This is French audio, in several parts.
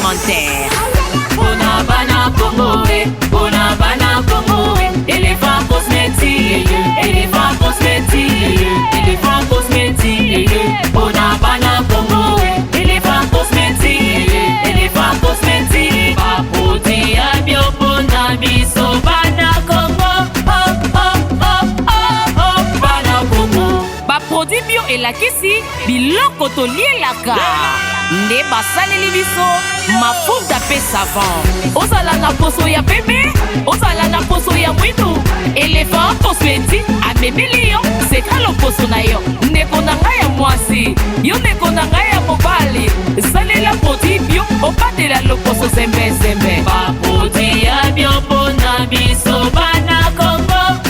commentaires. Bonabana Congoé, Bonabana Congoé, éléphant cosmétique, éléphant cosmétique, éléphant cosmétique, Bonabana Congoé, éléphant cosmétique, éléphant cosmétique, Papoti Abio Bonabiso Bana Congo, Bana Congo. Ba produit bio et la kisi, biloko to lielaka. Nde basaleli biso mafuta pe savon. Ozala na poso ya pembe, ozala na poso ya mwindo. Éléphant cosmétique amemeli yo, seka loposo na yo. Ndeko na ngai ya mwasi, yo ndeko na ngai ya mobali. Salela produit bio, opatela loposo zembe zembe. Ba produit ya bio mpona biso bana Congo,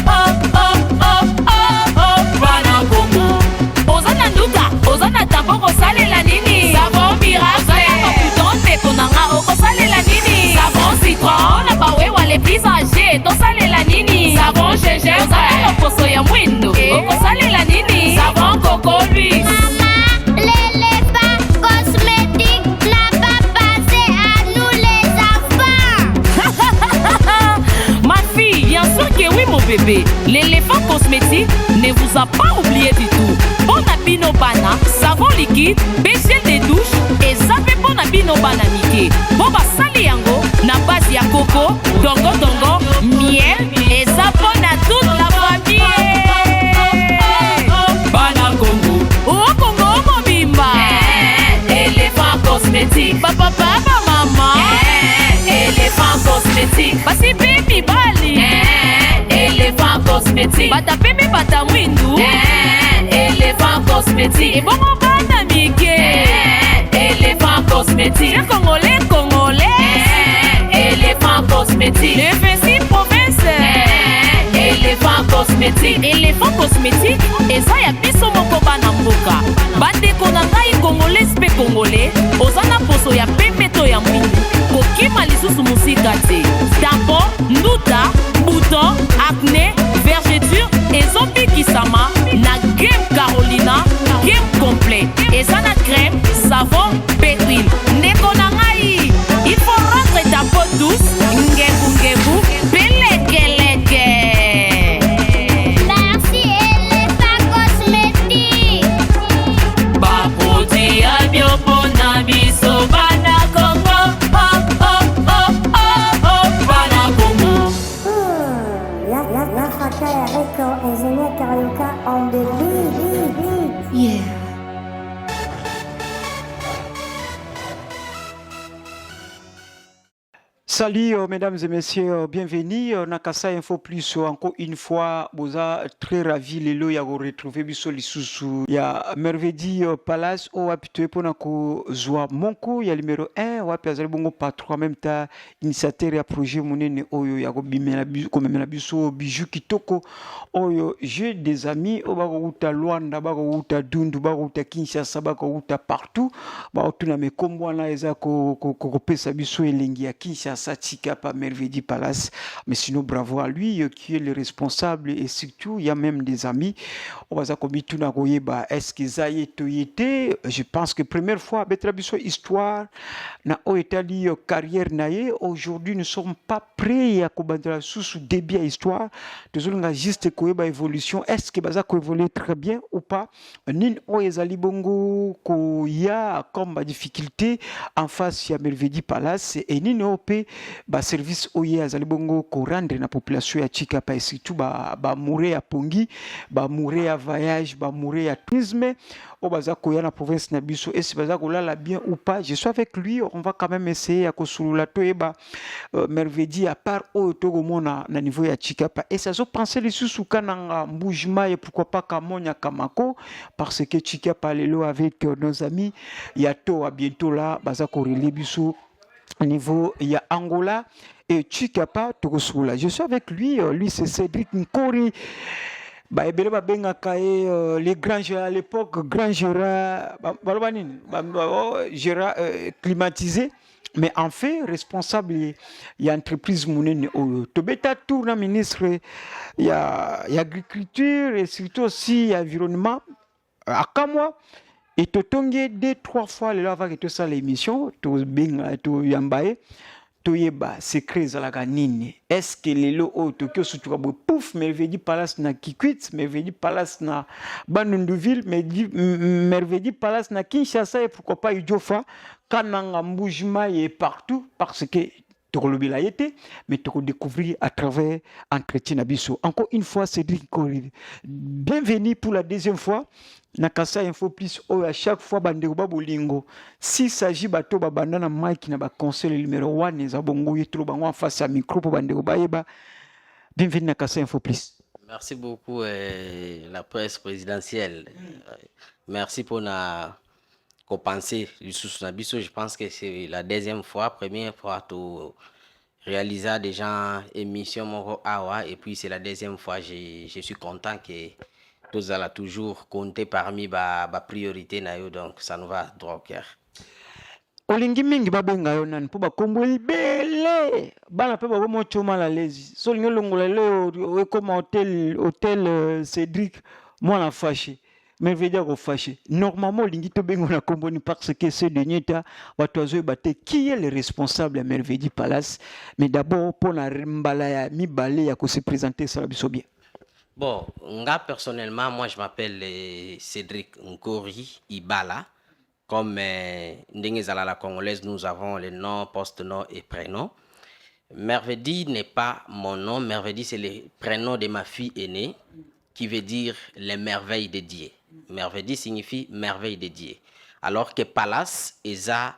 bana Congo. Ozana nduka, ozana tambo kosalela nini? Savon miracle, ozana puton ndeko na nga okosalela nini? Savon citron, na bawewa les plus âgés, tosalela nini? Savon gingembre, ozana loposo ya mwindo, okosalela nini? Savon coco luxe. Maman, l'éléphant cosmétique n'a pas passé à nous les enfants. Ma fille, bien sûr que oui mon bébé. L'éléphant cosmétique ne vous a pas oublié du tout. Bon abino bana, savon liquide, gel de douche et zappé bon abino bana mike. Bon basali yango na base ya coco, dongo dongo, miel et zapon à toute la famille. Bana Congo, oh Congo mon bimba. Éléphant cosmétique, papa papa maman. Éléphant cosmétique, basi baby bali. Éléphant cosmétique, bata bébé bata windu. Éléphant cosmétique, et bon bana mike. Éléphant cosmétique, le congolais congolais. Éléphant cosmétique, le fessi province. Éléphant cosmétique, éléphant cosmétique, et ça ya biso moko bana mboka. Bandeko na ngai congolais pe congolais, ozana poso ya pembe to ya mwindu. Kokima lisusu musika te. Tampon, nduta, bouton, acné, vergeture, et zombie kisama, na game Carolina, game complet. Et ça na crème, savon, pétril. Ndeko na ngai, il faut rendre ta peau douce, ngebu ngebu, pelekeleke. Merci éléphant cosmétique. Ba produit ya bio mpona biso bana Congo, bana Congo. La Fataya Record, ingénieur Carioca on the beat. Yeah. Salut mesdames et messieurs, bienvenue Nakasa Info Plus. Encore une fois, boza très ravi lelo ya go retrouver biso lisusu ya Merveille Palace o apitoe pona ko zwa monko ya numéro 1 wapi azali bongo patron en même temps initiateur ya projet monene oyo ya go bimela biso bijou kitoko oyo j'ai des amis o ba ko uta Luanda ba ko uta Dundu ba ko uta Kinshasa ba ko uta partout ba otuna me kombo na eza ko pesa biso elengi ya Kinshasa Chikapa Merveille Palace, mais sinon bravo à lui qui est le responsable et surtout il y a même des amis. On va s'accompagner tout na goyeba. Est-ce que ça y est? Je pense que première fois betrabiso histoire na oetali carrière naie. Aujourd'hui nous sommes pas prêts à combattre sous début à histoire. Nous allons juste koyeba évolution. Est-ce que baza ko évoluer très bien ou pas? Nin oyezali bongo ko ya comme difficulté en face ya Merveille Palace et nin op ba service oye azali bongo ko rendre na population ya Chikapa et surtout ba mourir ya pongi, ba mourir ya voyage, ba mourir ya tourisme o baza ko ya na province na biso et si baza ko la bien ou pas. Je suis avec lui, on va quand même essayer à kosulula to eba Merveille à part o to mona na niveau ya Chikapa et ça zo penser les sous kananga Mbujima et pourquoi pas Kamonya Kamako parce que Chikapa lelo avec nos amis ya to à bientôt là baza ko relé biso au niveau il y a Angola et Chikapa Togosoula. Je suis avec lui, lui c'est Cédric Nkori. Les grands gérants à l'époque, grands gérants climatisés. Mais en fait, responsable, il y a entreprise monene au Tobeta Tourna ministre, il y a agriculture et surtout aussi il y a environnement. À Kamwa, et totongi 2-3 fois le lava que tout ça l'émission to binga to yambaye to yeba secret zalaka nini est-ce que lelo o tokyo sutuka bo pouf merveille palace na Kikwit merveille palace na Bandunduville merveille palace na Kinshasa et pourquoi pas Idiofa kananga Mbujima et partout parce que tokolobi la été mais toko découvrir à travers entretien nabiso encore une fois Cédric Corrive bienvenue pour la deuxième fois na Kasai Info Plus à chaque fois bandeko babolingo s'il s'agit bato babanda na mic na ba conseil numéro 1 eza bongo yetro bango en face à micro pour bandeko bayeba bienvenue na Kasai Info Plus. Merci beaucoup la presse présidentielle. Merci pour na penser du sous-nabiso. Je pense que c'est la deuxième fois, première fois to réaliser déjà émission Moro Awa et puis c'est la deuxième fois je suis content que tous allons toujours compter parmi ba priorité na yo donc ça nous va droit au cœur. Olingi mingi babenga yo nani po bakombo libele bana pe bakomo choma la lezi so lingo longola le comme hôtel Cédric moi na fâché mais veut dire fâché normalement lingi to bengo na komboni parce que ce dernier temps batozo baté qui est le responsable à Merveille Palace mais d'abord pour na mbala ya mibale ya ko se présenter ça biso bien. Bon, nga personnellement moi je m'appelle Cédric Nkori Ibala. Comme Ndengezala la congolaise, nous avons les noms, post-nom et prénom. Mervedi n'est pas mon nom. Mervedi, c'est le prénom de ma fille aînée, qui veut dire les merveilles de Dieu. Mervedi signifie merveille de Dieu. Alors que Palace, est un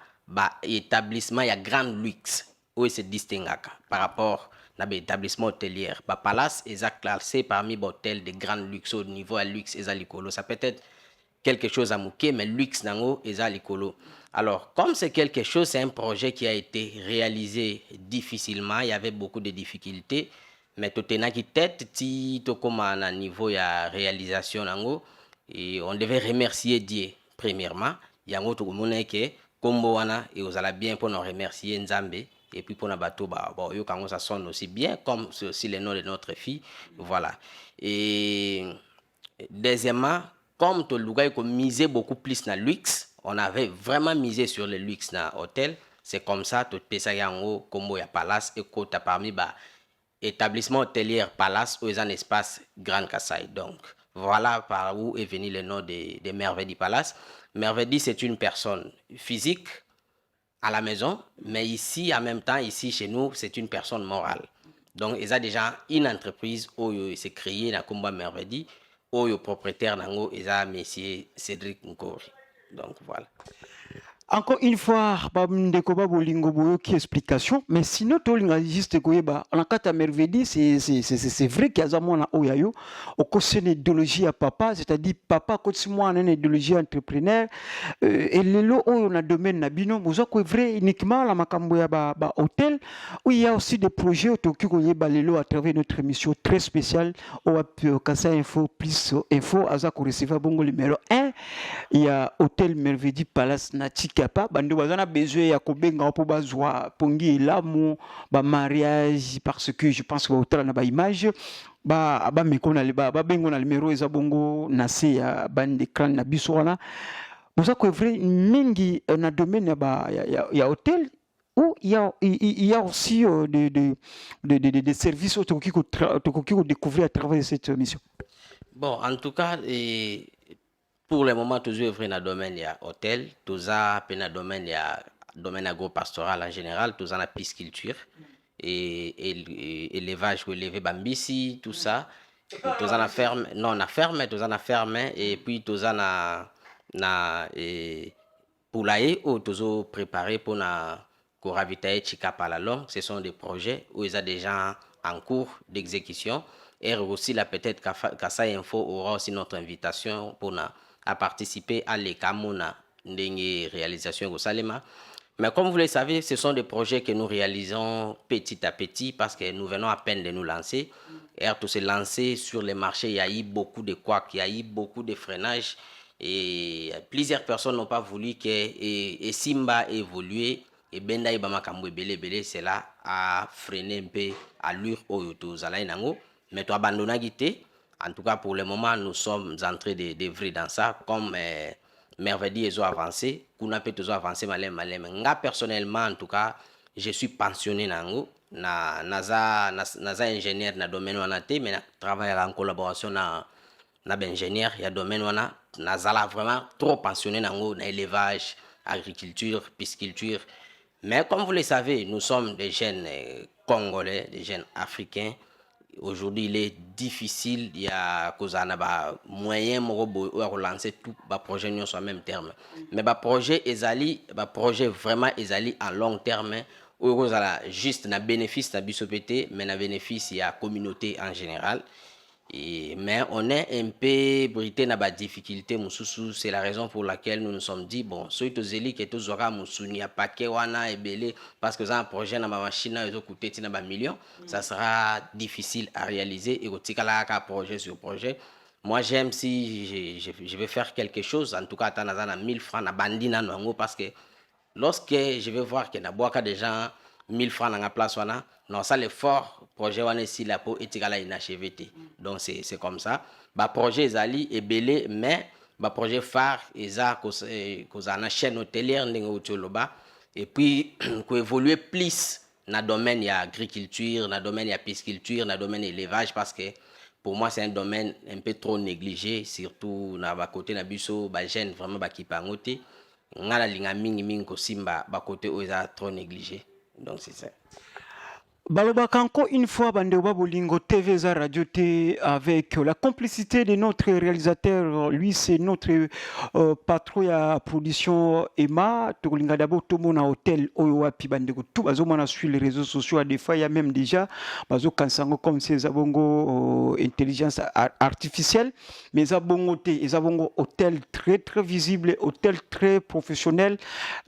établissement, il y a grand luxe, où il se distingue par rapport à l'établissement hôtelier. Palace est classé parmi les hôtels de grand luxe, au niveau à luxe et à l'écolo. Ça peut être quelque chose à mouquer, mais luxe nango et à l'écolo. Alors, comme c'est quelque chose, c'est un projet qui a été réalisé difficilement, il y avait beaucoup de difficultés, mais tout est qui tête, si tout comme à niveau de réalisation nango, et on devait remercier Dieu premièrement. Il y a un autre que combo wana et vous allez bien pour nous remercier Nzambe et puis pour nous bateau yo quand ça sonne aussi bien comme c'est aussi le nom de notre fille, voilà. Et deuxièmement, comme tout le monde a misé beaucoup plus dans le luxe, on avait vraiment misé sur le luxe dans l'hôtel. C'est comme ça, tout le monde comme il y a Palace et côté parmi l'établissement hôtelier Palace où il y a un espace Grand Kasai. Donc, voilà par où est venu le nom de Merveille Palace. Merveille, c'est une personne physique à la maison, mais ici, en même temps, ici chez nous, c'est une personne morale. Donc, il y a déjà une entreprise où il s'est créé dans Combat Merveille. Au propriétaire nango eza monsieur Cédric Nkori. Donc voilà. Encore une fois, ndeko babolingo boyo qui explication, mais sinon tolinga juste koyeba on a kata merveille c'est vrai qu'il y a zamona oyayo au côté idéologie à papa, c'est-à-dire papa côté moi une idéologie entrepreneur et lelo on a domaine na bino bozo ko vrai uniquement la makambo ya ba hôtel où il y a aussi des projets autoki koyeba lelo à travers notre émission très spéciale au Kasai Info Plus info aza ko recevoir bongo numéro 1 il y a hôtel Merveille Palace na Tikapa bande bazana besoin ya kobenga po bazwa pongi lamu ba mariage parce que je pense que hôtel na ba image ba mekona le ba bengo na numéro eza bongo na se ya bande écran na biso wana boza ko vrai mingi na domaine ya hôtel où il y a aussi des services autoki ko découvrir à travers cette mission. Bon, en tout cas pour le moment, toujours œuvrer dans le domaine de l'hôtel, toujours dans le domaine agro-pastoral en général, toujours dans la pisciculture et élevage, élever bambisi, tout ça. Toujours dans la ferme, non, la ferme, toujours dans la ferme et puis toujours dans la poulailler ou toujours préparé pour ravitailler Chikapa la longue. Ce sont des projets où il y a des gens en cours d'exécution. Et aussi, là, peut-être Kasai Info aura aussi notre invitation pour à participer à l'ECAMONA, des réalisations au Salema. Mais comme vous le savez, ce sont des projets que nous réalisons petit à petit parce que nous venons à peine de nous lancer. Et tout se lancer sur les marchés, il y a eu beaucoup de couacs, il y a eu beaucoup de freinages. Et plusieurs personnes n'ont pas voulu que Simba évolue. Et Benda Ibama Kamwe Bele, cela a freiné un peu à l'allure au Zalainango. Mais tu abandonnes Guité. En tout cas, pour le moment, nous sommes en train d'œuvrer dans ça. Comme merveille ils ont avancé kuna peut ils ont avancé malem nga personnellement en tout cas je suis pensionné nango naza ingénieur na domaine wana te mais na travaille en collaboration na ingénieur ya domaine wana nazala vraiment trop pensionné nango na élevage agriculture pisciculture mais comme vous le savez nous sommes des jeunes congolais des jeunes africains. Aujourd'hui, il est difficile, il y a moyen de relancer tout le projet sur le même terme. Mais le projet vraiment ezali en long terme, où juste un bénéfice de BISOPT, mais un bénéfice il y a la communauté en général. Mais on est un peu brité dans la difficulté, c'est la raison pour laquelle nous nous sommes dit, bon, ceux qui ont été zora musunia paquet wana ebele parce que ça un projet dans ma machine ils ont coûté un million, ça sera difficile à réaliser et au tikala ka projet sur projet. Moi j'aime si je vais faire quelque chose en tout cas tant à 1000 francs na bandina nango parce que lorsque je vais voir qu'il y a beaucoup de gens 1000 francs dans la place wana non ça l'effort projet wana si la peau etikala inachevé donc c'est comme ça ba projet ezali ebele mais ba projet phare eza koza na chaîne hôtelière ndenge utoloba et puis ko évoluer plus na domaine ya agriculture na domaine ya pisciculture na domaine élevage parce que pour moi c'est un domaine un peu trop négligé surtout na ba côté na biso ba jeune vraiment ba kipangote ngala linga mingi ko simba ba côté oza trop négligé. Donc c'est ça. Balobaka encore une fois Bandeba Bolingo TV za Radio T avec la complicité de notre réalisateur, lui c'est notre patron à production Emma Tolinga d'abord tout mon hôtel Oyoapi Bandego tout bazo mona sur les réseaux sociaux des fois il y a même déjà bazo kansango comme ces abongo intelligence artificielle mais abongo té abongo hôtel très visible hôtel très professionnel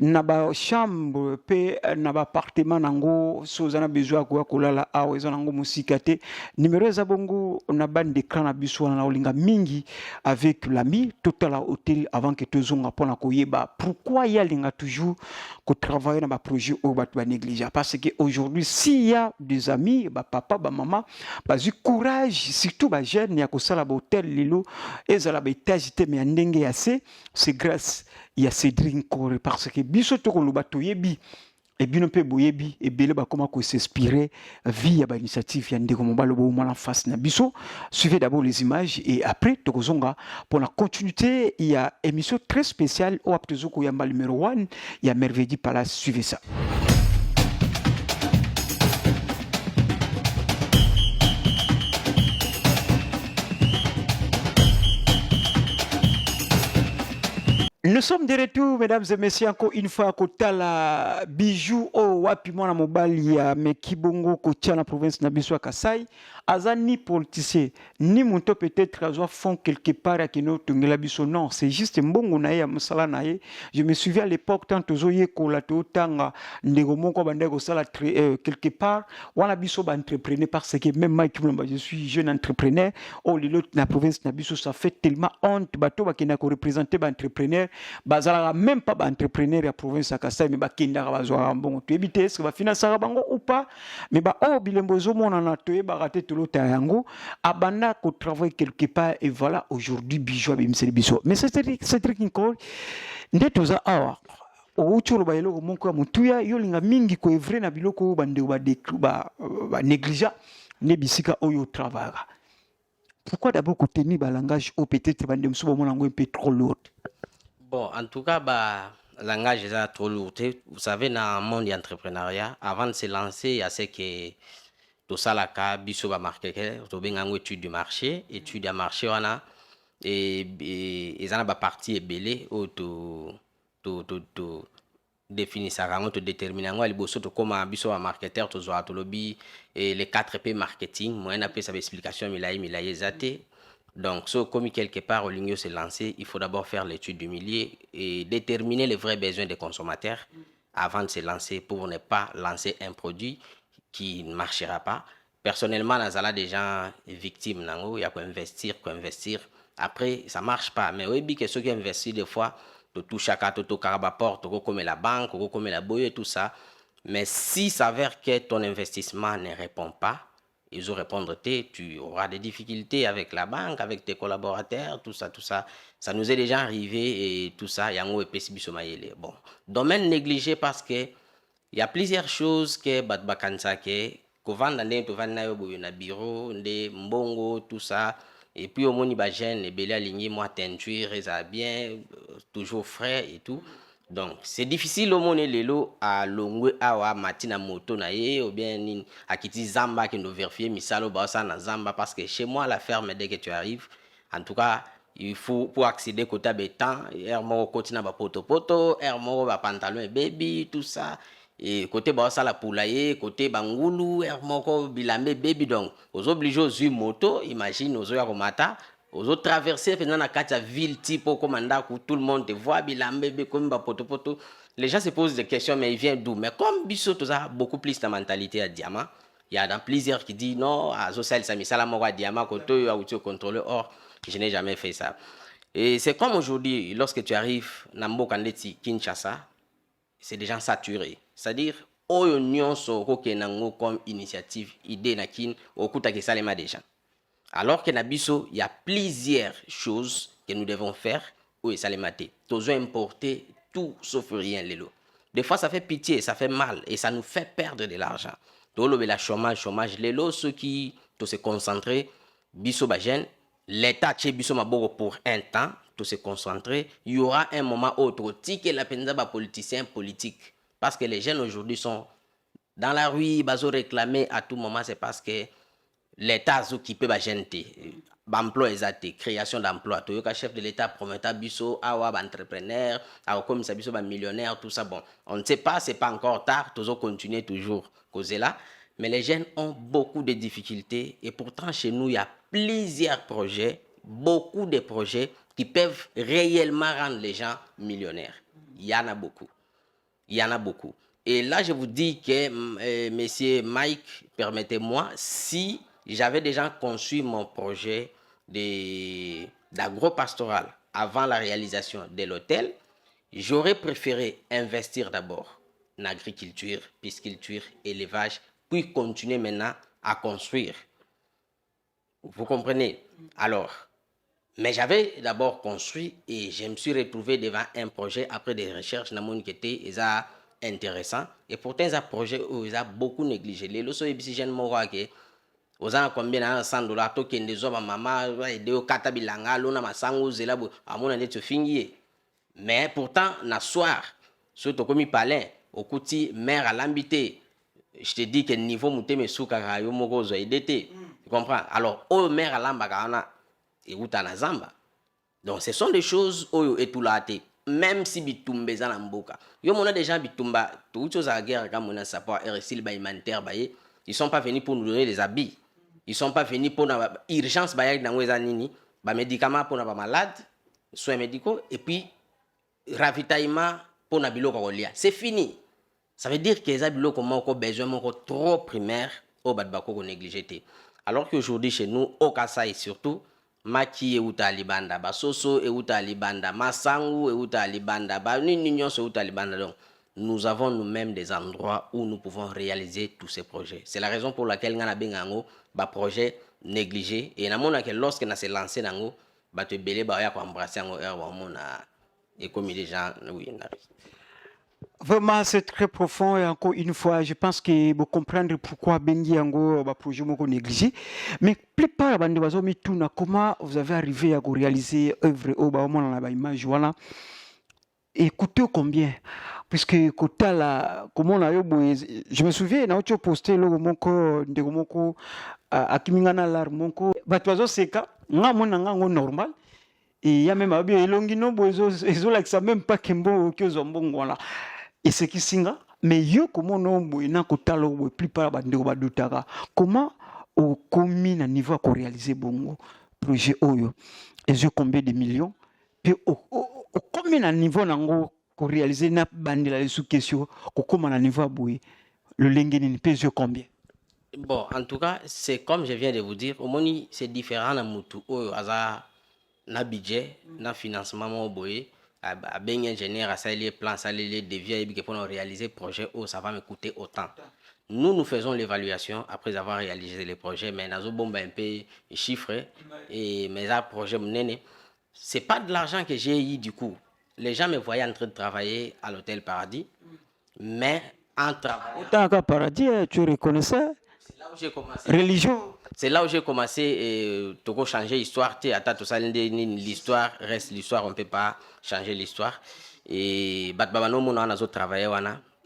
naba chambre pe naba appartement nango sozana besoin kolala awa eza nango musika te numéro eza bongo na bande d'écran na biso na olinga mingi avec l'ami total hôtel avant que tozonga pona koyeba pourquoi il y a linga toujours ko travailler na ba projet au bat ba négliger parce que aujourd'hui s'il y a des amis ba papa ba maman ba du courage surtout ba jeune ya ko sala ba hôtel lilo ezala ba étage te mais ndenge assez c'est grâce il y a Cédric Nkore parce que biso to ko loba toyebi et bien on peut boyebi et belé ba comment s'inspirer via ba initiative ya ndeko mobalo bo mala face na biso suivez d'abord les images et après tokozonga pour la continuité il y a émission très spéciale au aptezoko yamba numéro 1 il y a Merveille Palace suivez ça. Nous sommes de retour, mesdames et messieurs, encore une fois, à Kotala, bijou, wapi mwana mobali ya Mekibongo, Kotia, la province Nabiswa Kasai, Aza ni politicien, ni monto peut-être à fond quelque part à Keno Tungelabiso. Non, c'est juste un bon gonaï à Moussala Naye. Je me souviens à l'époque, tant que Zoye Kolato, Tanga, Negomoko Bandego Sala, quelque part, Wanabiso entrepreneur parce que même moi, je suis jeune entrepreneur, l'autre, la province Nabiso, ça fait tellement honte, bateau, qui n'a qu'à représenter entrepreneur. Bazala même pas entrepreneur à province à Kasai mais bakenda bazwa bon tu éviter est-ce que va financer bango ou pas mais ba bilembozo mon na to ba raté tout l'autre yango abanda ko travailler quelque part et voilà aujourd'hui bijou bimseli biso mais c'est truc encore ndetoza awa oucholo ba eloko monko ya mutuya yo linga mingi ko evre na biloko bande ba négligent ne bisika oyo travail. Pourquoi d'abord ko tenir ba langage au peut-être bande msuba mon un peu trop lourd. Bon, en tout cas, le langage est trop lourd. Vous savez, dans le monde de l'entrepreneuriat, avant de se lancer, il y a ce que tout ça, la biso va marquer, tu as une étude du marché, étude du marché, on a, et ils ont une partie belée où tu définis ça, tu détermines, comment biso va marketer, tu as lobby, et les 4P marketing, moi, on a fait sa explication, mais là, il a zaté. Donc, comme quelque part, au lieu de se lancer, il faut d'abord faire l'étude du milieu et déterminer les vrais besoins des consommateurs avant de se lancer pour ne pas lancer un produit qui ne marchera pas. Personnellement, dans la des gens victimes, il y a qu'à investir. Après, ça ne marche pas. Mais oui, que ceux qui investissent, des fois, tu touches à carte, tu porte, tu comme la banque, tu comme la boye, tout ça. Mais si ça s'avère que ton investissement ne répond pas, ils vont répondre, tu auras des difficultés avec la banque, avec tes collaborateurs, tout ça. Ça nous est déjà arrivé et tout ça. Bon, domaine négligé parce que il y a plusieurs choses que Batbakansa que kovanda nde tovanda yo boyo na bureau nde mbongo tout ça et puis au moni ba jeune ebele aligné moi teinture ça bien toujours frais et tout. Donc c'est difficile au moni lelo à longwe awa matina moto na ye ou bien ni akiti zamba qui nous vérifier misalo ba ça na zamba parce que chez moi la ferme dès que tu arrives en tout cas il faut pour accéder côté béton hermo côté na ba poto hermo ba pantalon et baby tout ça. Et côté ça la poulailler, côté Bangoulou, Hermoko, Bilamé, baby donc. Aux obligés aux moto, imagine aux Yaromata, aux autres traverser, faisant la carte ville type au commandant où tout le monde te voit, Bilamé, baby, comme poto. Les gens se posent des questions, mais ils viennent d'où? Mais comme Bissot, tout ça, beaucoup plus de mentalité à diamant. Il y a dans plusieurs qui disent non, à Zosel, Sami Salamora, diamant, côté, à outil contrôlé. Or, je n'ai jamais fait ça. Et c'est comme aujourd'hui, lorsque tu arrives, Nambo Kandeti, Kinshasa, c'est des gens saturés. C'est-à-dire, oyo nyonso kokenango comme initiative, idée nakin, okuta ke salema des gens. Alors que Nabiso, il y a plusieurs choses que nous devons faire ou salemate. Tous importer tout sauf rien lelo. Des fois, ça fait pitié, ça fait mal et ça nous fait perdre de l'argent. Tolo la chômage lelo, ceux qui doivent se concentrer, biso bajen, l'État chez biso maboko pour un temps, tout se concentrer, il y aura un moment autre, tique la penza ba politicien politique. Parce que les jeunes aujourd'hui sont dans la rue, ils vont réclamer à tout moment, c'est parce que l'État qui peut gêner. Emploi exact, création d'emploi. Toyoka chef de l'État promettant biso, awa entrepreneur, awa comme ça biso millionnaire, tout ça. Bon, on ne sait pas, c'est pas encore tard, toujours continuer toujours causer là. Mais les jeunes ont beaucoup de difficultés et pourtant chez nous il y a plusieurs projets, beaucoup de projets qui peuvent réellement rendre les gens millionnaires. Il y en a beaucoup. Il y en a beaucoup. Et là, je vous dis que, monsieur Mike, permettez-moi, si j'avais déjà conçu mon projet d'agro-pastoral avant la réalisation de l'hôtel, j'aurais préféré investir d'abord en agriculture, pisciculture, élevage, puis continuer maintenant à construire. Vous comprenez? Alors, mais j'avais d'abord construit et je me suis retrouvé devant un projet après des recherches qui étaient intéressants. Et pourtant, c'est un projet où ils ont beaucoup négligé. Les lois sont ici, je ne sais pas. Aux ans combien de $100, to kende zo maman et de kata bilanga lona masango zela bo amona net fingi. Mais pourtant na soir, surtout comme il parlait, au kuti mère à l'ambité. Je te dis que niveau muteme souka yo moko zo edete. Tu comprends? Alors, au mère à l'ambagana et na zamba. Donc ce sont des choses oyo etulate même si bitumbe za na mboka. Yo mona des gens bitumba tout chose à guerre comme on a support RSI ba humanitaire ba ils sont pas venus pour nous donner des habits. Ils sont pas venus pour na urgence ba yak na ngweza nini, ba médicaments pour na ba malade, soins médicaux et puis ravitaillement pour na biloko kolia. C'est fini. Ça veut dire que les biloko moko besoin moko trop primaire au badbako ko négligé. Alors qu'aujourd'hui chez nous au Kasai surtout Maki euta libanda, basoso euta libanda, masangu euta libanda, ninion euta libanda. Donc, nous avons nous-mêmes des endroits où nous pouvons réaliser tous ces projets. C'est la raison pour laquelle nous avons des projets négligés. Et nous avons que lorsque nous avons lancé, nous avons embrassé et comme les gens, oui, Vraiment, c'est très profond et encore une fois, je pense que vous comprendre pourquoi Bengi Yango va projet moko négligé. Mais plupart bande bazo mi tuna comment vous avez arrivé à réaliser œuvre au ba moment la image voilà. Et coûteux combien? Puisque kota la comment on a eu je me souviens na autre posté le moko de moko akimingana lar moko batwazo seka nga mona nga normal. Et il y a même abia elongino bozo ezola que ça même pas kembo kyozombongo voilà. Et ce qui singa mais yo comment non boina kotalo bo plupart bandeko badutaka comment au commune à niveau à réaliser bongo projet oyo et je combien de millions puis au commune à niveau nango ko réaliser na bandela les sous question ko comment à niveau boy le lengeni pèse combien? Bon, en tout cas, c'est comme je viens de vous dire, au moni c'est différent na mutu oyo aza na budget, na financement mo boye à bien ingénieur, à ça, les plans, ça, les devis, et pour réaliser le projet, oh, ça va me coûter autant. Nous faisons l'évaluation après avoir réalisé les projets, mais nous avons un peu chiffré et mes projets, c'est pas de l'argent que j'ai eu du coup. Les gens me voyaient en train de travailler à l'hôtel Paradis, mais en travaillant. Autant qu'à Paradis, tu reconnaissais? C'est là où j'ai commencé. Religion. C'est là où j'ai commencé et tout changer l'histoire. L'histoire reste l'histoire, on ne peut pas changer l'histoire. Et Batbabano, on a travaillé,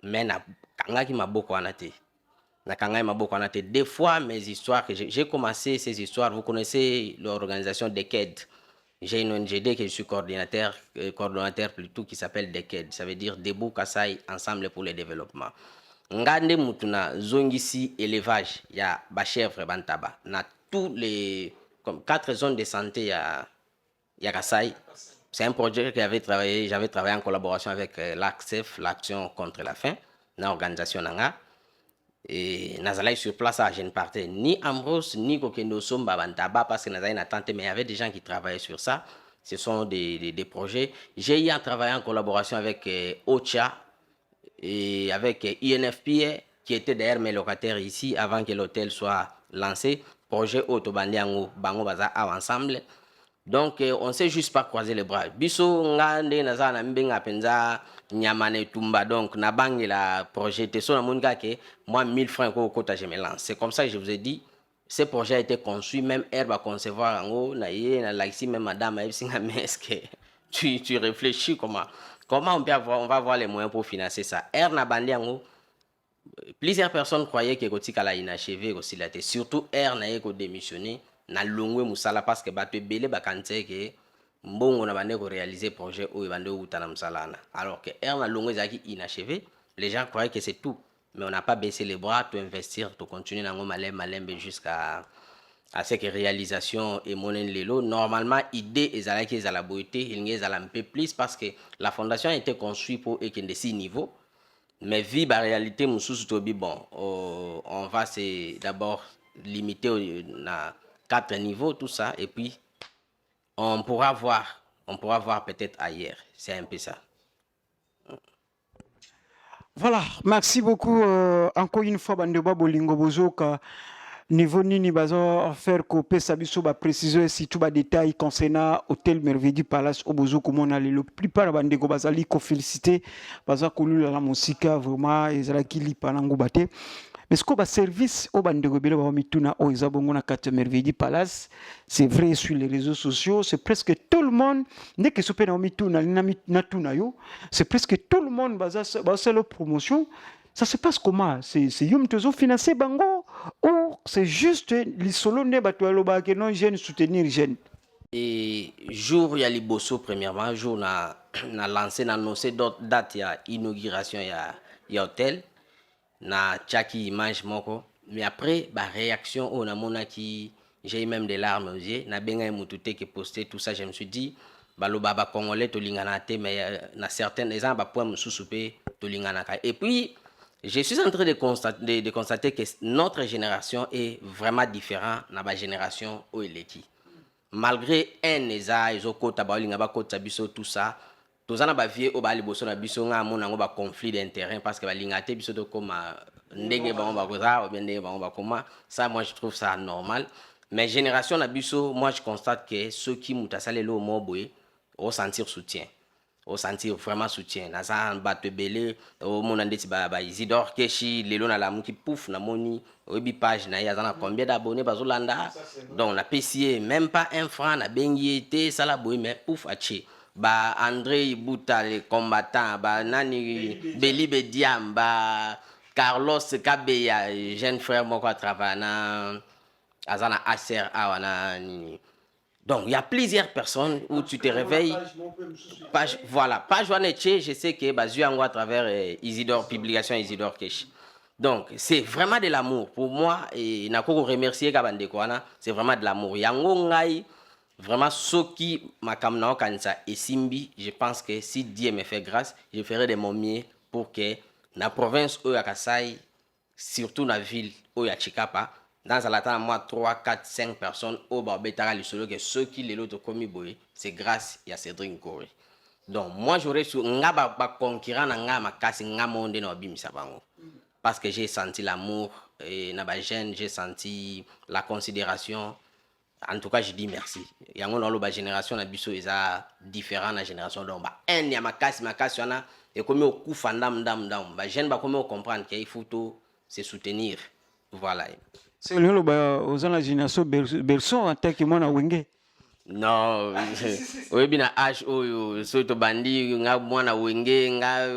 mais na kanga qui m'a beaucoup anaté. Des fois, mes histoires, j'ai commencé ces histoires, vous connaissez l'organisation DECED. J'ai une ONGD que je suis coordonnateur plutôt qui s'appelle DECED. Ça veut dire Debout Kasai Ensemble pour le développement. Ngande mutuna zongisi élevage, il y a bachèvre bantaba. Na tous les comme 4 zones de santé, il y a Kasai. C'est un projet que j'avais travaillé en collaboration avec l'ACSEF, l'Action contre la faim, une organisation nanga. Et Nazalai sur place, je ne partais ni Ambrose, ni Kokendo Somba Bantaba parce que Nazalai n'attendait, mais il y avait des gens qui travaillaient sur ça. Ce sont des projets. J'ai eu à travailler en collaboration avec OCHA et avec INFPA, qui était d'ailleurs mes locataires ici avant que l'hôtel soit lancé. Projet Autobandiango, Bango Baza ensemble. Donc, on ne s'est juste pas croisé les bras. Biso ngande nazana mbenga penza nyamane tumba donc na bangi la projet te sona munga ke moi 1000 francs ko kota je me lance. C'est comme ça que je vous ai dit, ce projet a été conçu même elle va concevoir en haut na yé na laxi même madame Ebsinga mais est-ce que tu réfléchis comment on peut avoir, on va avoir les moyens pour financer ça. Elle na bandi en haut. Plusieurs personnes croyaient que Kotika l'a inachevé aussi là, surtout elle na yé ko démissionné. Na longwe musala parce que bato belé bakante que mbongo na bande ko réaliser projet ou bande utana musala na alors que na longwe zaki inachevé, les gens croyaient que c'est tout, mais on n'a pas baissé les bras, tout investir, tout continuer nango malembe jusqu'à ce que réalisation et monen lelo normalement idée ezala ki ezala boité il ezala un peu plus parce que la fondation a été construite pour ekende 6 niveaux, mais vie la réalité mususu tobi bon on va c'est d'abord limiter na 4 niveaux, tout ça, et puis on pourra voir peut-être ailleurs. C'est un peu ça. Voilà, merci beaucoup. Encore une fois, Bandeba Bolingo Bozoka. Niveau nini bazo faire copé sabiso ba préciser si tout ba détail concernant hôtel Merveille Palace au Bozo comme on a le plupart bandeko bazali ko féliciter baza kolu la musique vraiment ezala kili panango baté. Mais ce que le service au bandeko bele ba mituna o ezabongo na carte Merveille Palace, c'est vrai sur les réseaux sociaux, c'est presque tout le monde n'est que sope na mituna na tuna yo, c'est presque tout le monde baza la promotion. Ça se passe comment? C'est Yum Tozo financé bango ou c'est juste les solos ne batoualo ba que non jeunes soutenir jeunes? Et jour il y a Liboso premièrement, jour na lancé na annoncé d'autres dates il y a inauguration il y a hôtel na Tchaki image moko, mais après ba réaction on a monaki j'ai même des larmes aux yeux na benga mutute qui posté tout ça, je me suis dit baloba ba congolais to lingana te mais na certaines gens ba point mususupe to lingana ka. Et puis je suis en train de constater que notre génération est vraiment différente de la génération Oeleki. Malgré un eza, ils ont kota baolinga ba kota biso tout ça. Tous en ba vie au bali boso na biso nga mona ngo ba conflit d'intérêt parce que balinga te biso to comme ndenge ba ba koza ou bien ndenge ba comment. Ça moi je trouve ça normal. Mais génération na biso, moi je constate que ceux qui mutasale lo moboé au sentir soutien. Au sentir vraiment soutien. Nazan batte belé, au mon andeti ba Isidore Keshi, lelo na la muki pouf na moni, au page na yazana combien d'abonnés bazolanda. Donc on a payé même pas 1 franc na bengi été ça la boy mais pouf aché. Ba André Bouta les combattants, ba nani Beli Bediam, ba Carlos Kabeya, jeune frère moko travaille na azana Acer awana ni. Donc, il y a plusieurs personnes où tu te réveilles. Page Waneche, je sais que Bazu en à travers Isidore, publication Isidore Kesh. Donc, c'est vraiment de l'amour. Pour moi, et Nako remercier Kabandekwana, c'est vraiment de l'amour. Yango Ngai, vraiment, ce qui m'a kamnao kansa et Simbi, je pense que si Dieu me fait grâce, je ferai de mon mieux pour que la province Oyakasai, surtout la ville Oyachikapa, dans la moi 3, 4, 5 personnes au Barbetara Lissolo que ceux qui les l'ont commis boy, c'est grâce à Cédric Nkori. Donc, moi, j'aurais su, nga concurrent na nga makasi nga monde na bimisa bango. Parce que j'ai senti l'amour, et na ba jeune, j'ai senti la considération. En tout cas, je dis merci. Yango na lo ba génération na biso eza différent na génération donc ba un ya makasi wana et comme au coup fandam dam ba jeune ba comme comprendre qu'il faut tout se soutenir. Voilà. C'est le ba aux la génération berceau en tant que moi na wenge. Non, oui bien âge oyo so to bandi nga mwana wenge nga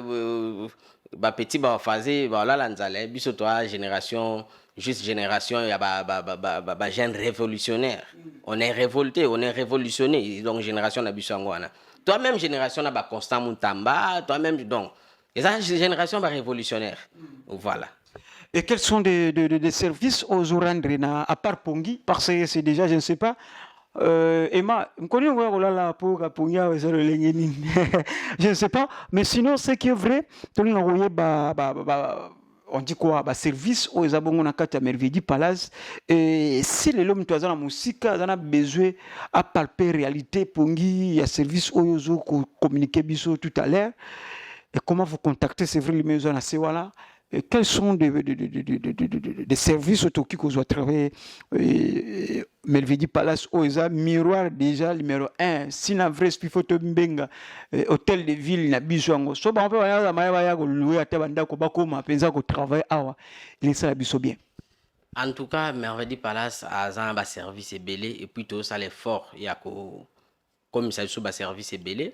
ba petit ba phase ba la nzale biso to génération juste génération ya ba jeune révolutionnaire. On est révolté, on est révolutionné donc génération na biso ngwana. Toi même génération na ba Constant Muntamba, toi même donc et ça génération ba révolutionnaire. Voilà. Et quels sont des services aux Orandrena à part Pongi parce que c'est déjà je ne sais pas Emma, je ne sais pas, mais sinon, ce qui est vrai, on dit quoi, service aux abonnés na kati ya Merveille Palace. Et si les hommes toazana musique, ils ont besoin à palper réalité, pongi, il y a service aux yozo communiquer biso tout à l'heure. Et comment vous contactez, c'est vrai, les maisons à Sewala. Et quels sont des services autour qui doivent travailler Merveille Palace Oza miroir déjà numéro 1 sina vrai spifoto mbenga hôtel de ville na biso so ba on peut ya maya ya ko louer ata banda ko bakoma penza ko travailler awa il ça biso bien. En tout cas Merveille Palace a un service belé et puis tout ça l'effort il y a comme ça sous service belé.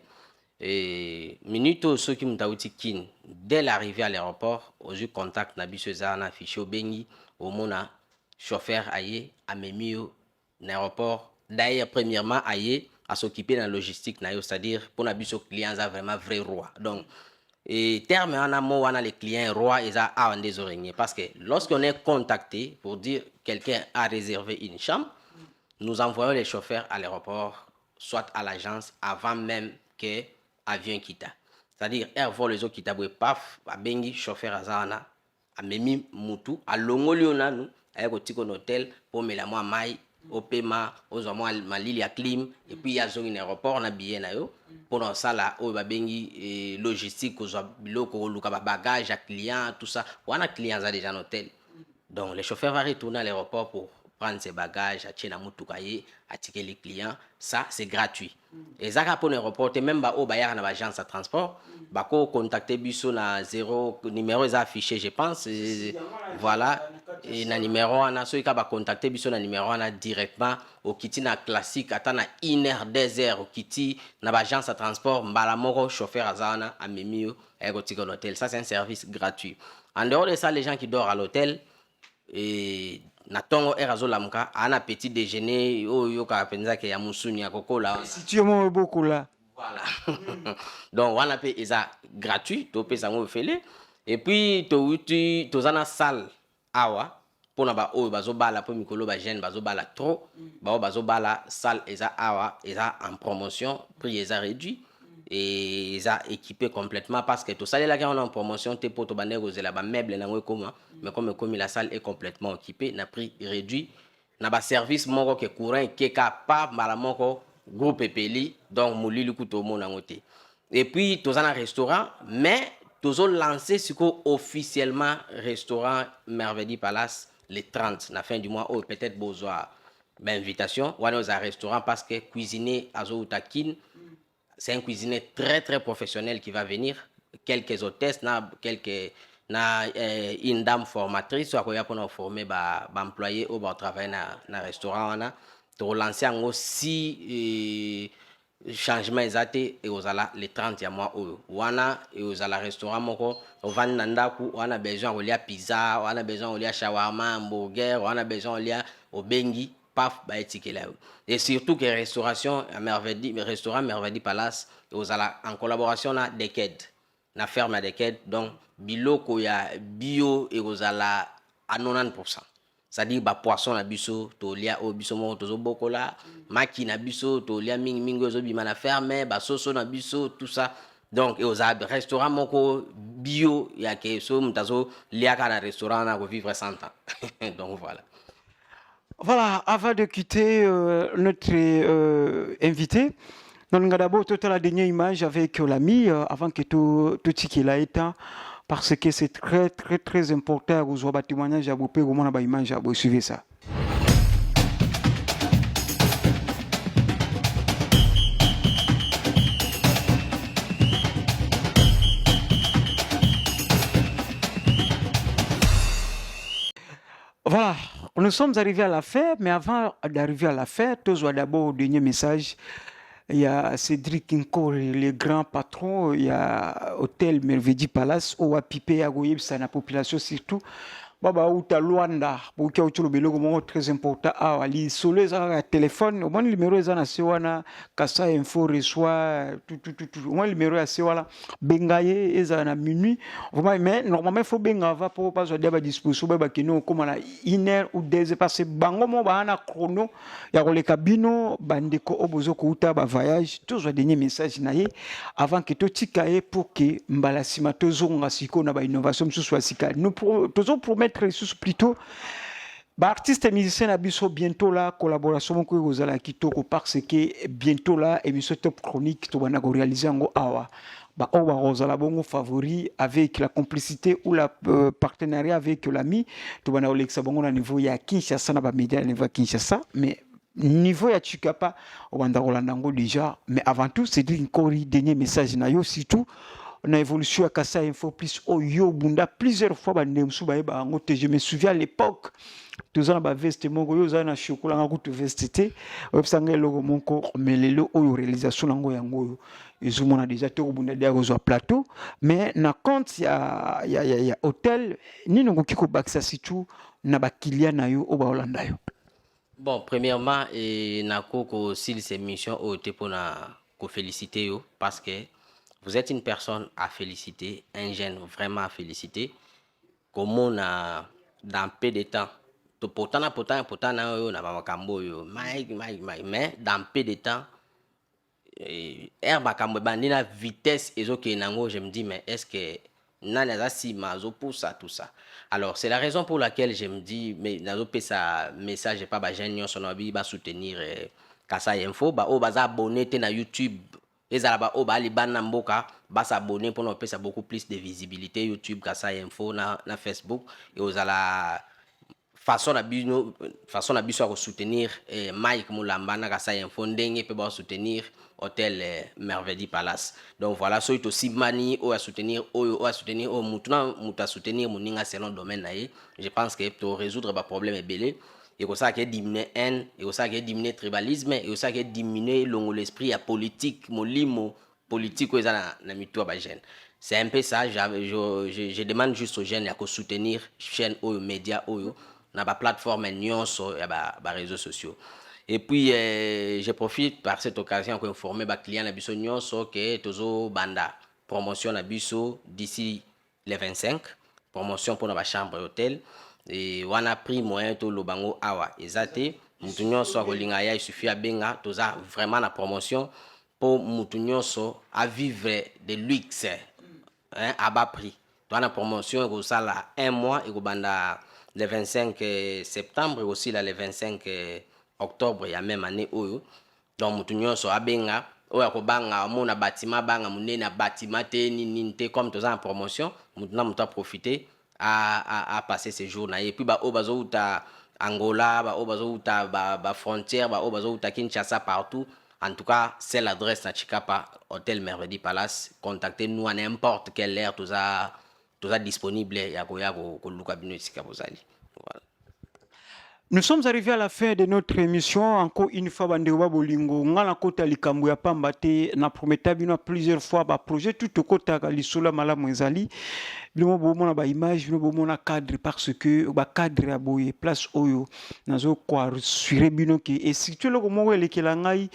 Et minute ceux qui m'ont kin dès l'arrivée à l'aéroport aux yeux contact na biso na fiché au bengi au mona chauffeur aye à memio l'aéroport d'ailleurs premièrement aye à s'occuper de la logistique c'est-à-dire pour na biso clients a vraiment vrai roi donc et terme en amont on a les clients roi et ça a des oreilles parce que lorsqu'on est contacté pour dire quelqu'un a réservé une chambre nous envoyons les chauffeurs à l'aéroport soit à l'agence avant même que avion kita. C'est-à-dire, air vol les autres qui taboué paf, a bengi chauffeur azana, a memi mutu, a longoliona nous, avec au tico hôtel, pour me la moi maille, au paiement, aux amours ma lili à clim, et puis il y a un aéroport, on a billet na yo, pour ça là, au bengi logistique, aux biloko, au luka bagage, à client, tout ça, on a clients à déjà un hôtel. Donc les chauffeurs vont retourner à l'aéroport pour prendre ses bagages, à tchena mutukaye, à ticket les clients, ça c'est gratuit. Et ça pour l'aéroport, même au bayar na agence de transport, bako contacter biso na 0 numéro est affiché je pense voilà et na numéro on a ceux qui va contacter biso na numéro on a directement au kiti na classique atana 1h 2h au kiti na agence de transport mbala moko chauffeur azana a memio et au ticket hôtel ça c'est un service gratuit. En dehors de ça les gens qui dorment à l'hôtel et na tongo erazo lamka ana petit déjeuner yo ka penza ke ya musuni ya kokola si tu mo beaucoup là voilà donc on a payé ça gratuit to pay ça ngo fele et puis to uti to zana salle awa pona ba o bazo bala po mikolo ba jeune bazo bala trop ba bazo bala salle eza awa eza en promotion prix eza réduit et ça équipé complètement parce que tout ça là quand on est en promotion t'es pour te bander aux là bas meubles na comment mais comme la salle est complètement équipée n'a prix réduit n'a pas service moko que courant qui pas mala moko groupe epeli donc mouli le couteau mon ngoté et puis tous un restaurant mais tous ont lancé ce qu'on officiellement restaurant Merveille Palace les 30 la fin du mois ou peut-être besoin invitation ou on a restaurant parce que cuisiner azo takin c'est un cuisinier très très professionnel qui va venir. Quelques hôtesses, une dame formatrice, soit qu'on a pour nous former, employé ou travailler dans restaurant, pour lancer aussi changement exact et aux ala les 30 ya mois ou ana et aux ala restaurant moko on va nandaku on a besoin on lia pizza on a besoin on lia shawarma hamburger on a besoin on lia au bengi paf ba étiqueté et surtout que restauration restaurant Merveille Palace aux ala en collaboration na Decade na ferme Decade donc biloko ya bio et aux ala à 90%. C'est-à-dire bah poisson na biso to lia o biso mo to zo bokola maki na biso to lia mingo zo bima na ferme ba soso na biso tout ça donc et aux restaurant moko bio ya ke so mtazo lia ka na restaurant na ko vivre 100 ans donc voilà. Voilà, avant de quitter notre invité, Non, d'abord, tu as la dernière image avec l'ami avant que tu tiques la état parce que c'est très très très important aux joueurs témoignage à vous payer au moins la image à vous suivre ça. Voilà, nous sommes arrivés à la fin, mais avant d'arriver à la fin, tu dois d'abord le dernier message. Il y a Cédric Nkori, le grand patron, il y a Hôtel Merveille Palace, où a pipé à Goyeb, ça la population surtout. Baba uta Luanda, bukia uchulo belogo mo très important a ali solo za téléphone, au moins numéro za na sewana kasa info reçoit tout au moins numéro ya sewala bengaye eza na minuit. Vraiment mais normalement faut benga va pour pas so deba disposition ba kino comme na 1 heure ou 2 heures parce que bango mo ba na chrono ya ko le kabino bandeko obozo ko uta ba voyage toujours dernier message na ye avant que to tikaye pour que mbala sima tozo ngasiko na ba innovation soit sika nous toujours promettre plutôt artistes et musiciens abisso bientôt la collaboration ko kozala kitoko parce que bientôt là émission top chronique to bana ko réaliser ngo awa ba owa rozala bongo favori avec la complicité ou la partenariat avec l'ami to bana olexa bongo na niveau ya Kinshasa na ba média na niveau Kinshasa mais niveau ya Chikapa o banda rolanda ngo déjà mais avant tout c'est une Nkori dernier message na yo surtout na évolution à Kassa Info Plus au yo bunda plusieurs fois ba ndemsu ba ba ngote je me souviens à l'époque tous ans ba veste mongo yo za na chocolat nga kutu veste te obsanga logo monko mais lelo o réalisation nango yango ils ont déjà tout bunda dia zo plateau mais na compte ya hôtel ni ngo kiko baksa situ na ba client na yo o ba Holanda yo. Bon, premièrement et na koko s'il ces missions au te pona ko féliciter yo parce que vous êtes une personne à féliciter, un jeune vraiment à féliciter. Comme on a dans peu de temps, pourtant, mais dans peu de temps, la vitesse et je me dis, mais est-ce que pour ça, tout ça. Alors, c'est la raison pour laquelle je me dis, mais ça message pas jeune son avis va soutenir Kassa Info, abonner na YouTube. Les Arabes s'abonner pour nous faire beaucoup plus de visibilité YouTube Kassa Info na Facebook et aux la façon à soutenir Mike Moulamba na Kassa Info ndenge peut soutenir Hôtel Merveille Palace. Donc voilà, so aussi mani ou à soutenir au mutuna soutenir moninga selon domaine na je pense que pour résoudre le problème est belé. Et ça qui diminuer haine, et ça qui diminuer tribalisme, et ça qui diminuer l'esprit à politique, molimo politique aux na mito ba jeune. C'est un peu ça. Je demande juste aux jeunes à soutenir chaîne ou médias ou na ba plateforme nyonso ya ba réseaux sociaux. Et puis je profite par cette occasion pour informer ba clients na biso nyonso que tozo banda promotion na biso d'ici les 25, promotion pour na chambre hôtel. Et on a pris moyen to lobango awa ezate mutunyo so kolinga ya il suffit à benga toza vraiment la promotion pour mutunyo so à vivre de luxe à bas prix. Dans la promotion ko sala 1 mois et ko banda le 25 septembre et aussi là le 25 octobre ya même année oyo. Donc mutunyo so abenga oya ko banga mona bâtiment banga munena bâtiment te ni te comme toza en promotion mutuna muta profiter à passer ces jours-là. Et puis, Angola, frontière, Kinshasa, partout. En tout cas, c'est l'adresse na Chikapa, Hôtel Merveille Palace. Contactez-nous à n'importe quelle heure, tout ça disponible. Voilà. Nous sommes arrivés à la fin de notre émission. Encore une fois, Bandewa Bolingo, ngana kota likambu ya pambate na prometa bino plusieurs fois ba projet tout kota lisula mala mwezali. Bino bomona ba image, bino bomona cadre parce que ba cadre ya boye place oyo nazo kwa suire bino ki et situé le mo wele kelangai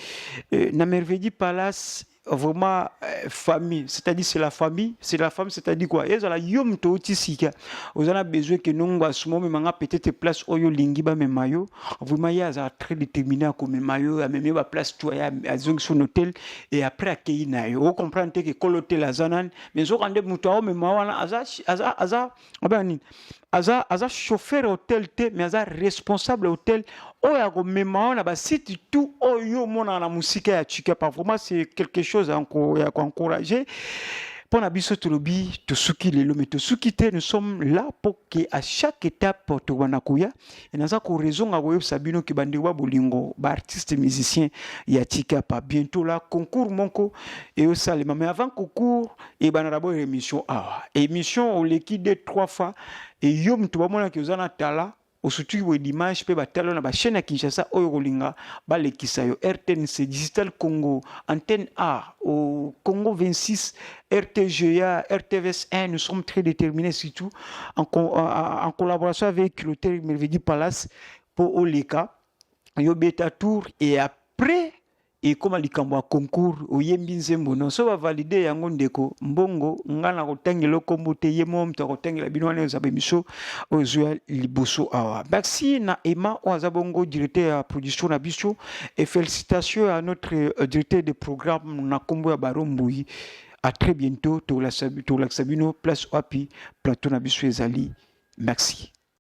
na Merveille Palace. Vraiment famille, c'est-à-dire c'est la famille, c'est-à-dire quoi? Et la yom to tisika. Vous en avez besoin que nous assumons même peut-être place oyo lingiba même mayo. Vraiment il y a très déterminé à comme mayo, à même ba place toi à zong son hôtel et après accueillir na yo. Vous comprenez que l'hôtel azanan, mais zo rende muto même mawana aza abani. aza chauffeur hôtel te mais aza responsable hôtel oyo akomema na basite tout oyo mona na musika ya chika pa vraiment c'est quelque chose ya encourager pour na biso tolobi tosuki lelo mais tosuki te nous sommes là pour que à chaque étape to wana kuya et naza ko raison nga ko sabino ki bande wa bolingo ba artiste musicien ya chika pa bientôt là concours monko et au salema mais avant concours et bana d'abord émission au l'équipe de 3 fois et yo mtu bamona ki uzana tala osutuki bo dimanche pe batalo na ba chaîne ya Kinshasa oyo kolinga balekisa yo RTNC Digital Congo Antenne A au Congo 26 RTGA RTVS 1 nous sommes très déterminés surtout en collaboration avec l'hôtel Merveille Palace pour Oleka yo beta tour et après et comme likambo a concours oyembi nzembo non so va valider yango ndeko mbongo ngana kotangela kombo te yemo mto kotangela binwane za bemiso ozwa liboso awa merci na Emma Oazabongo directeur ya production na biso et félicitations à notre directeur de programme na kombo ya Baromboui. À très bientôt to la Sabino place Wapi plateau na biso ezali merci.